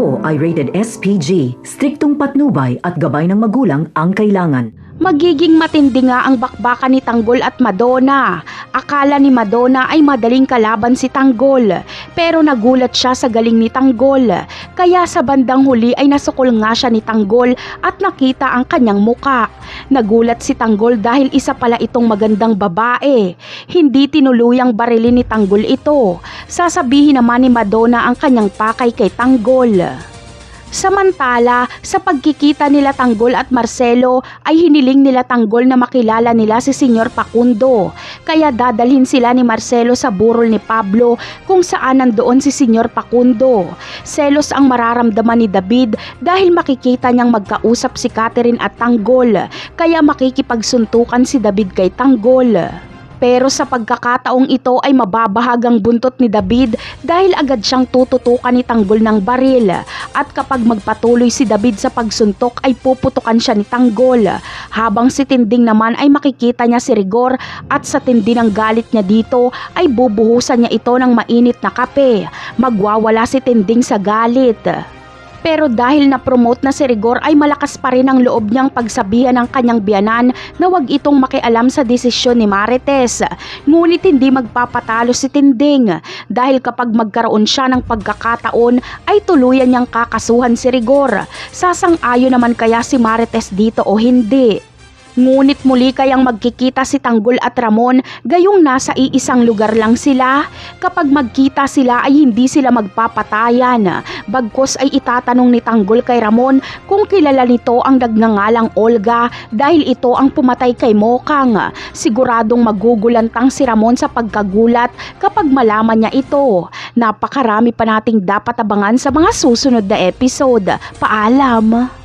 Ito ay rated SPG, striktong patnubay at gabay ng magulang ang kailangan. Magiging matindi nga ang bakbakan ni Tanggol at Madonna. Akala ni Madonna ay madaling kalaban si Tanggol, pero nagulat siya sa galing ni Tanggol. Kaya sa bandang huli ay nasukol nga siya ni Tanggol at nakita ang kanyang muka. Nagulat si Tanggol dahil isa pala itong magandang babae. Hindi tinuluyang barilin ni Tanggol ito. Sasabihin naman ni Madonna ang kanyang pakay kay Tanggol. Samantala, sa pagkikita nila Tanggol at Marcelo ay hiniling nila Tanggol na makilala nila si Senyor Facundo. Kaya dadalhin sila ni Marcelo sa burol ni Pablo kung saan nandoon si Senyor Facundo. Selos ang mararamdaman ni David dahil makikita niyang magkausap si Catherine at Tanggol, kaya makikipagsuntukan si David kay Tanggol. Pero sa pagkakataong ito ay mababahagang buntot ni David dahil agad siyang tututukan ni Tanggol ng baril. At kapag magpatuloy si David sa pagsuntok ay puputukan siya ni Tanggol. Habang si Tinding naman ay makikita niya si Rigor at sa tindi ng galit niya dito ay bubuhusan niya ito ng mainit na kape. Magwawala si Tinding sa galit. Pero dahil na-promote na si Rigor ay malakas pa rin ang loob niyang pagsabihan ng kanyang biyanan na wag itong makialam sa desisyon ni Marites. Ngunit hindi magpapatalo si Tinding dahil kapag magkaroon siya ng pagkakataon ay tuluyan niyang kakasuhan si Rigor. Sasang-ayon naman kaya si Marites dito o hindi? Ngunit muli kayang magkikita si Tanggol at Ramon gayong nasa iisang lugar lang sila. Kapag magkita sila ay hindi sila magpapatayan. Bagkus ay itatanong ni Tanggol kay Ramon kung kilala nito ang nagngangalang Olga dahil ito ang pumatay kay Mokang. Siguradong magugulantang si Ramon sa pagkagulat kapag malaman niya ito. Napakarami pa nating dapat abangan sa mga susunod na episode. Paalam!